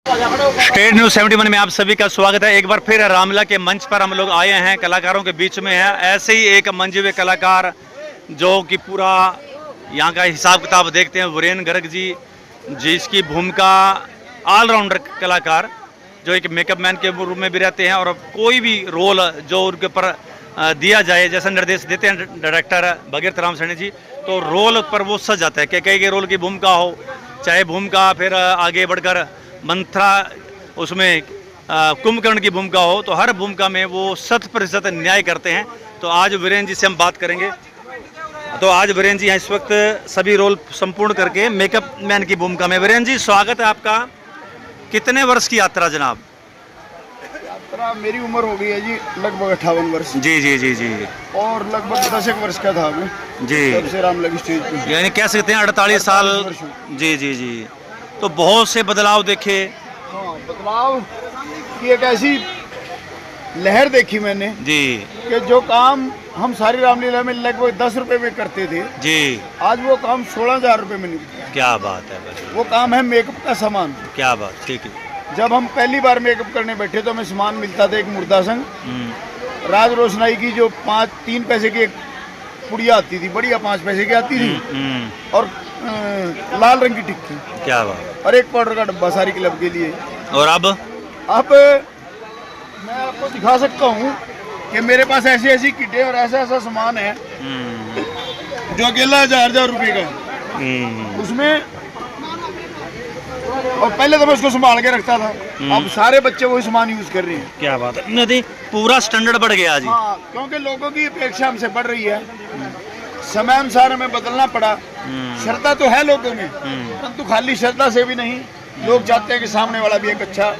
State news 71 में आप सभी का स्वागत है। एक बार फिर रामलीला के मंच पर हम लोग आए हैं, कलाकारों के बीच में है। ऐसे ही एक मंजे हुए कलाकार जो कि पूरा यहाँ का हिसाब किताब देखते हैं, वीरेन गर्ग जी, जिसकी भूमिका ऑलराउंडर कलाकार, जो एक मेकअप मैन के रूप में भी रहते हैं और कोई भी रोल जो उनके ऊपर दिया जाए, जैसा निर्देश देते हैं डायरेक्टर भगीरथ राम सैनी जी, तो रोल पर वो सज जाता है कि कई के रोल की भूमिका हो, चाहे भूमिका फिर आगे बढ़कर मंथरा उसमें कुंभकर्ण की भूमिका हो, तो हर भूमिका में वो 100% न्याय करते हैं। तो आज वीरेन जी से हम बात करेंगे। तो आज वीरेन जी यहाँ इस वक्त सभी रोल संपूर्ण करके मेकअप मैन की भूमिका में। वीरेन जी स्वागत है आपका। कितने वर्ष की यात्रा जनाब? यात्रा मेरी उम्र हो गई है जी लगभग 58 वर्ष। जी जी जी जी। और लगभग 10 वर्ष का था मैं जी, जब से रामलीला की स्टेज पे, यानी कह सकते हैं 48 साल। जी जी जी। तो बहुत से बदलाव देखे। हाँ, बदलाव की एक ऐसी लहर देखी मैंने जी कि जो काम हम सारी रामलीला में लगभग 10 रुपए में करते थे, जी, आज वो काम 16,000 रुपए में निकलता है। क्या बात है भाई, वो काम है मेकअप का सामान। क्या बात, ठीक है। जब हम पहली बार मेकअप करने बैठे तो हमें सामान मिलता था एक मुर्दा संग, राज रोशनाई की जो 3 पैसे की एक पुड़िया आती थी, बढ़िया 5 पैसे की आती थी, और लाल रंग की टिक्की, क्या बात, और एक पाउडर का डब्बा सारी क्लब के लिए। और अब मैं आपको दिखा सकता हूँ कि मेरे पास ऐसी ऐसी किटें और ऐसा ऐसा सामान है जो अकेला 1000 रुपये का है उसमें। और पहले तो मैं उसको संभाल के रखता था, अब सारे बच्चे वही सामान यूज कर रहे हैं। क्या बात है, नहीं पूरा स्टैंडर्ड बढ़ गया जी। हाँ, क्योंकि लोगों की अपेक्षा हमसे बढ़ रही है, समय अनुसार हमें बदलना पड़ा। श्रद्धा तो है लोगों में, परंतु खाली श्रद्धा से भी नहीं, लोग चाहते हैं कि सामने वाला भी एक अच्छा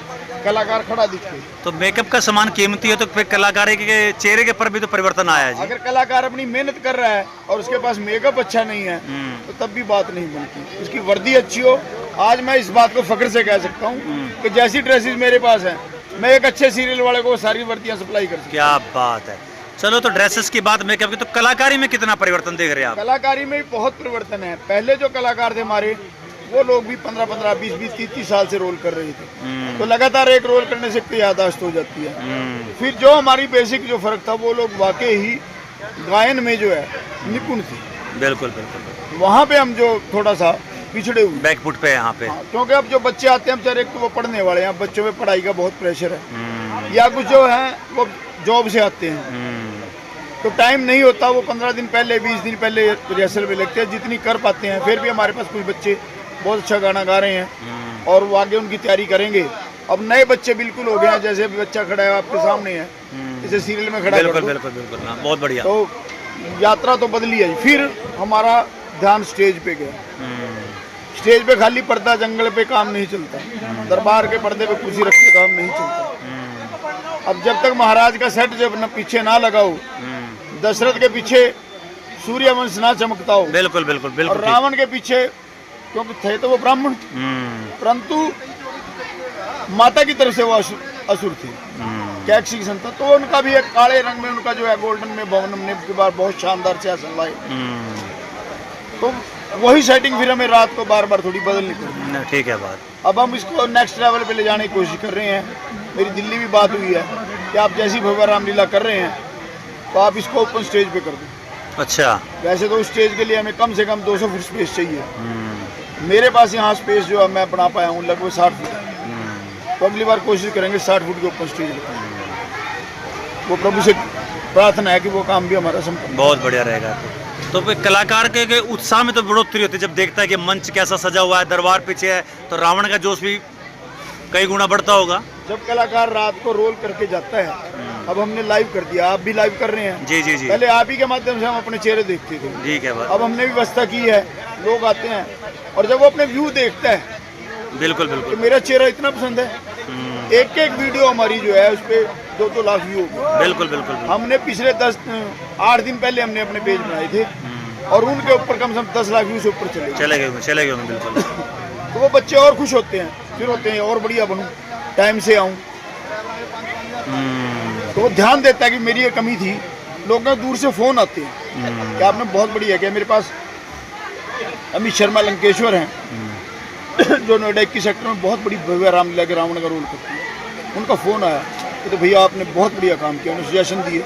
कलाकार खड़ा दिखे। तो मेकअप का सामान कीमती है, तो फिर कलाकार के चेहरे के पर भी तो परिवर्तन आया है जी। अगर कलाकार अपनी मेहनत कर रहा है और उसके पास मेकअप अच्छा नहीं है तो तब भी बात नहीं बनती। उसकी वर्दी अच्छी हो। आज मैं इस बात को फख्र से कह सकता हूँ कि जैसी ड्रेसेस मेरे पास हैं, मैं एक अच्छे सीरियल वाले को सारी वर्दियाँ सप्लाई कर सकता हूँ। क्या बात है। चलो, तो ड्रेसेस की बात, मेकअप की, तो कलाकारी में कितना परिवर्तन देख रहे हैं आप? कलाकारी में बहुत परिवर्तन है। पहले जो कलाकार थे हमारे, वो लोग भी 15-15, 20-20, 30-30 साल से रोल कर रहे थे, तो लगातार एक रोल करने से याददाश्त हो जाती है। फिर जो हमारी बेसिक जो फर्क था, वो लोग वाकई ही गायन में जो है निपुण थे। बिल्कुल बिल्कुल। वहाँ पे हम जो थोड़ा सा पिछड़े हुए, बैकफुट पे यहाँ पे। क्योंकि अब जो बच्चे आते हैं बेचारे, तो वो पढ़ने वाले हैं, बच्चों में पढ़ाई का बहुत प्रेशर है, या कुछ जो है वो जॉब से आते हैं, तो टाइम नहीं होता। वो 15 दिन पहले, 20 दिन पहले रिहर्सल में लगते हैं, जितनी कर पाते हैं। फिर भी हमारे पास कुछ बच्चे बहुत अच्छा गाना गा रहे हैं और वो आगे उनकी तैयारी करेंगे। अब नए बच्चे बिल्कुल हो गए हैं, जैसे बच्चा खड़ा है आपके सामने है, जैसे सीरियल में खड़ा है। बिल्कुल बिल्कुल बिल्कुल, बहुत बढ़िया। तो यात्रा तो बदली है। फिर हमारा ध्यान स्टेज पे गया। स्टेज पे खाली पर्दा जंगल पे काम नहीं चलता, दरबार के पर्दे पे कुर्सी रख के काम नहीं चलता। अब जब तक महाराज का सेट जब न पीछे ना लगाओ, दशरथ के पीछे सूर्यवंश ना चमकता हो, बिल्कुल बिल्कुल बिल्कुल, और रावण के पीछे, क्योंकि थे तो वो ब्राह्मण, परंतु माता की तरफ से वो असुर थे, कैक्सी की संतान, तो उनका भी एक काले रंग में, उनका जो है गोल्डन में भवन ने के बाद बहुत शानदार से आसन लाए। तो वही सेटिंग फिर हमें रात को बार बार थोड़ी बदलनी पड़ी। ठीक है बात। अब हम इसको नेक्स्ट लेवल पे ले जाने की कोशिश कर रहे हैं। मेरी दिल्ली भी बात हुई है कि आप जैसी भगवान रामलीला कर रहे हैं तो आप इसको ओपन स्टेज पे कर दें। अच्छा। वैसे तो उस स्टेज के लिए हमें कम से कम 200 फुट स्पेस चाहिए। मेरे पास यहाँ स्पेस जो है मैं बना पाया हूँ लगभग 60 फुट। तो अगली बार कोशिश करेंगे 60 फुट के ओपन स्टेज वो प्रभु से प्रार्थना है कि वो काम भी हमारा संपन्न। बहुत बढ़िया रहेगा। तो फिर कलाकार के उत्साह में तो बढ़ोतरी होती है जब देखता है कि मंच कैसा सजा हुआ है, दरबार पीछे है, तो रावण का जोश भी कई गुना बढ़ता होगा। जब कलाकार रात को रोल करके जाता है, अब हमने लाइव कर दिया, आप भी लाइव कर रहे हैं। जी जी जी। पहले आप ही के माध्यम से हम अपने चेहरे देखते थे, ठीक है बात। अब हमने भी व्यवस्था की है, लोग आते हैं और जब वो अपने व्यू देखता है, बिल्कुल बिल्कुल, तो मेरा चेहरा इतना पसंद है। एक एक वीडियो हमारी जो है उस पे 2-2 लाख व्यू हो गए। बिल्कुल बिल्कुल। हमने पिछले 8 दिन पहले हमने अपने पेज बनाए थे और उनके ऊपर कम से कम 10 लाख व्यू से ऊपर चले गए बिल्कुल। तो वो बच्चे और खुश होते हैं, फिर होते हैं और बढ़िया बनूं, टाइम से आऊं। तो वो ध्यान देता है कि मेरी ये कमी थी। लोग दूर से फोन आते हैं कि आपने बहुत बढ़िया किया। मेरे पास अमित शर्मा लंकेश्वर हैं, जो नोएडा 21 सेक्टर में बहुत बड़ी भव्य रामलीला के रावण का रोल करती है, उनका फ़ोन आया कि तो भैया आपने बहुत बढ़िया काम किया, उन्होंने सजेशन दिए,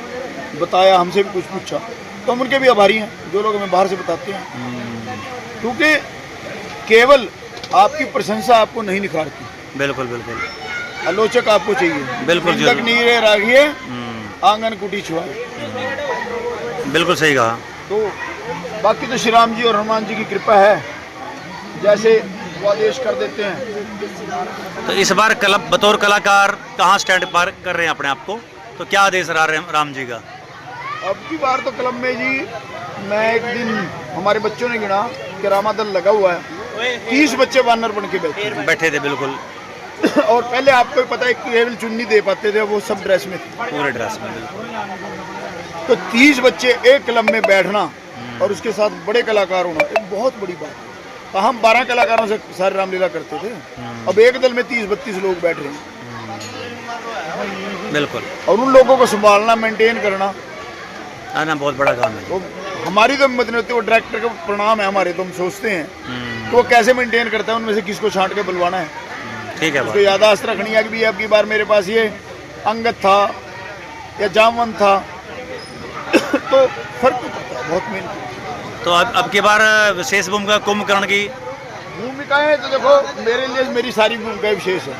बताया, हमसे भी कुछ पूछा, तो हम उनके भी आभारी हैं जो लोग हमें बाहर से बताते हैं, क्योंकि केवल आपकी प्रशंसा आपको नहीं निखारती, बिल्कुल बिल्कुल, आलोचक आपको चाहिए, बिल्कुल निंदक नीरे राखिए आंगन कुटी छुआए। बिल्कुल सही कहा। तो बाकी तो श्री राम जी और हनुमान जी की कृपा है, जैसे वो आदेश कर देते हैं। तो इस बार बतौर कलाकार कहाँ स्टैंड पर कर रहे हैं अपने आप को, तो क्या आदेश रहा राम जी का? अब की बार तो क्लब में जी, मैं एक दिन हमारे बच्चों ने गिना कि रामादल लगा हुआ है, 30 बच्चे वानर बन के बैठे थे बिल्कुल। और पहले आपको ही पता है केवल चुन्नी दे पाते थे, वो सब ड्रेस में थे, पूरे ड्रेस में बिल्कुल। तो 30 बच्चे एक क्लब में बैठना और उसके साथ बड़े कलाकार होना एक बहुत बड़ी बात है। तो हम 12 कलाकारों से सारी रामलीला करते थे, अब एक दल में 30-32 लोग बैठ रहे हैं, बिल्कुल। और उन लोगों को संभालना, मेंटेन करना ना बहुत बड़ा काम है। तो हमारी तो हिम्मत नहीं होती, वो डायरेक्टर का प्रणाम है हमारे, तो हम सोचते हैं कि वो कैसे मेंटेन करता है, उनमें से किसको छांट के बुलवाना है, ठीक है, उसको याददाश्त रखनी है कि भी अब की बार मेरे पास ये अंगद था या जामवन था तो फर्क तो पड़ता है बहुत मेहनत। तो अब की बार विशेष भूमिका कुंभकर्ण की भूमिकाएं तो देखो मेरे लिए मेरी सारी भूमिकाएं विशेष है,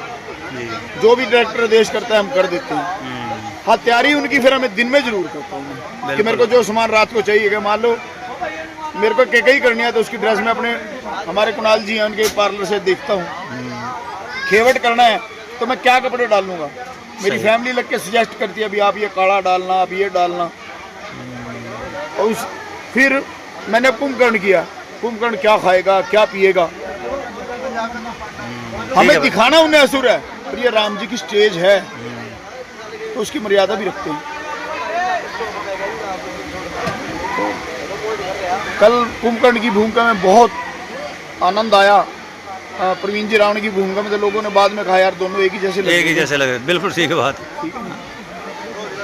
जो भी डायरेक्टर आदेश करता है हम कर देते हैं। हाँ, तैयारी उनकी फिर हमें दिन में जरूर करता हूँ कि मेरे को जो सामान रात को चाहिए, मान लो मेरे को केकई करनी है तो उसकी ड्रेस में अपने हमारे कुणाल जी हैं उनके पार्लर से देखता हूँ, खेवट करना है तो मैं क्या कपड़े डालूंगा, मेरी फैमिली लग के सजेस्ट करती है अभी आप ये काला डालना, आप ये डालना, और फिर मैंने कुंभकर्ण किया, कुंभकर्ण क्या खाएगा क्या पिएगा, हमें दिखाना उन्हें असुर है, और ये राम जी की स्टेज है तो उसकी मर्यादा भी रखते हैं। तो कल कुंभकर्ण की भूमिका में बहुत आनंद आया, प्रवीण जी रावण की भूमिका में तो लोगों ने बाद में कहा यार दोनों एक ही जैसे लगे, बिल्कुल ठीक बात, ठीक है ना,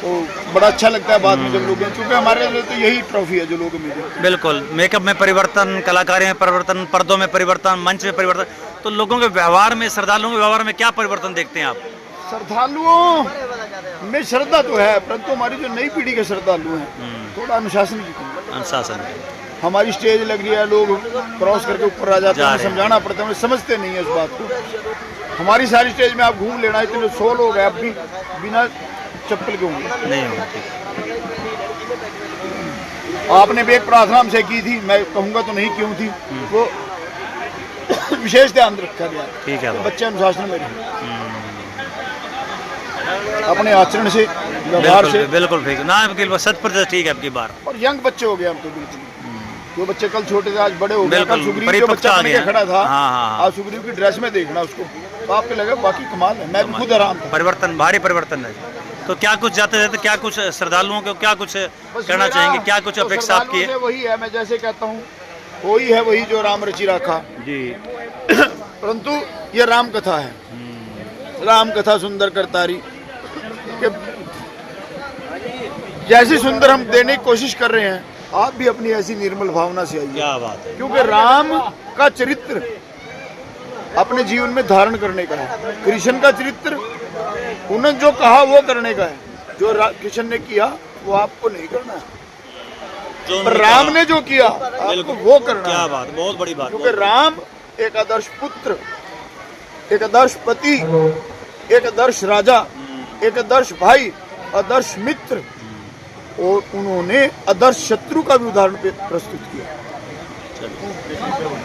तो बड़ा अच्छा लगता है बाद में जब लोग, क्योंकि हमारे लिए तो यही ट्रॉफी है जो लोग मिले। बिल्कुल, मेकअप में परिवर्तन, कलाकारी में परिवर्तन, पर्दों में परिवर्तन, मंच में परिवर्तन, तो लोगों के व्यवहार में, श्रद्धालुओं के व्यवहार में क्या परिवर्तन देखते हैं आप? श्रद्धालुओं में श्रद्धा तो है, परंतु हमारी जो नई पीढ़ी के श्रद्धालु हैं थोड़ा अनुशासन की कमी है। अनुशासन, हमारी स्टेज लग रही है, लोग क्रॉस करके ऊपर आ जाते हैं, समझाना पड़ता है, समझते नहीं है इस बात को। हमारी सारी स्टेज में आप घूम लेना, इतने 100 लोग हैं, अब भी बिना चप्पल के होंगे नहीं होगा। आपने भी एक प्रार्थना हमसे की थी, मैं कहूँगा तो नहीं क्यों थी, वो विशेष ध्यान रखा गया, ठीक है, बच्चे अनुशासन में रहे अपने आचरण से, व्यवहार से, बिल्कुल ठीक ना, 100% ठीक है आपकी बात। और यंग बच्चे हो गए हम तो बिल्कुल, जो बच्चे कल छोटे थे आज बड़े हो गए, कल सुग्रीव जो बच्चा बन के खड़ा था, आज सुग्रीव की ड्रेस में देखना उसको तो आपको लगा बाकी कमाल है, मैं भी खुद हैरान था। परिवर्तन, भारी परिवर्तन है। तो क्या कुछ जाते जाते क्या कुछ श्रद्धालुओं को क्या कुछ कहना चाहेंगे, क्या कुछ अपेक्षा आपकी है? वही है, मैं जैसे कहता हूँ वही है वही जो राम रचि रखा जी, परंतु ये राम कथा है, राम कथा सुंदर करतारी कि जैसी सुंदर हम देने की कोशिश कर रहे हैं, आप भी अपनी ऐसी निर्मल भावना से आइए। क्या बात है, क्योंकि राम का चरित्र अपने जीवन में धारण करने का है, कृष्ण का चरित्र उन्होंने जो कहा वो करने का है, जो कृष्ण ने किया वो आपको नहीं करना है, पर राम ने जो किया आपको वो करना है। क्या बात, बहुत बड़ी बात, क्योंकि राम एक आदर्श पुत्र, एक आदर्श पति, एक आदर्श राजा, एक आदर्श भाई, आदर्श मित्र, और उन्होंने आदर्श शत्रु का भी उदाहरण प्रस्तुत किया।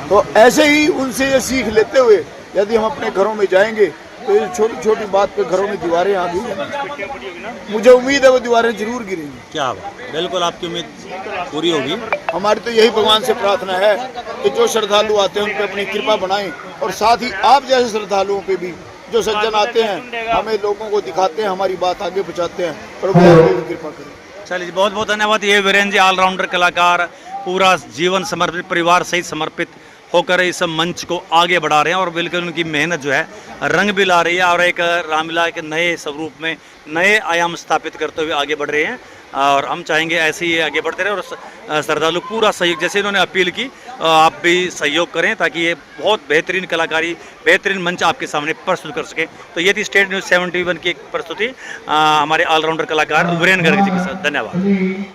तो ऐसे ही उनसे ये सीख लेते हुए यदि हम अपने घरों में जाएंगे तो ये छोटी छोटी बात पे घरों में दीवारें आ गई, मुझे उम्मीद है वो दीवारें जरूर गिरेंगी। क्या बात, बिल्कुल आपकी उम्मीद पूरी होगी। हमारी तो यही भगवान से प्रार्थना है कि जो श्रद्धालु आते हैं उन पर अपनी कृपा बनाएं, और साथ ही आप जैसे श्रद्धालुओं पे भी जो सज्जन आते हैं हमें लोगों को दिखाते हैं, हमारी बात आगे पहुँचाते हैं, प्रभु कृपा करें। चलिए, बहुत बहुत धन्यवाद। ये वीरेंद्र जी ऑलराउंडर कलाकार, पूरा जीवन समर्पित, परिवार सहित समर्पित होकर इस मंच को आगे बढ़ा रहे हैं, और बिल्कुल उनकी मेहनत जो है रंग भी ला रही है, और एक रामलीला के नए स्वरूप में नए आयाम स्थापित करते हुए आगे बढ़ रहे हैं। और हम चाहेंगे ऐसे ही आगे बढ़ते रहे, और श्रद्धालु पूरा सहयोग, जैसे इन्होंने अपील की, आप भी सहयोग करें ताकि ये बहुत बेहतरीन कलाकारी, बेहतरीन मंच आपके सामने प्रस्तुत कर सके। तो ये थी स्टेट न्यूज़ 71 की एक प्रस्तुति हमारे ऑलराउंडर कलाकार वीरेंद्र गर्ग जी के साथ। धन्यवाद।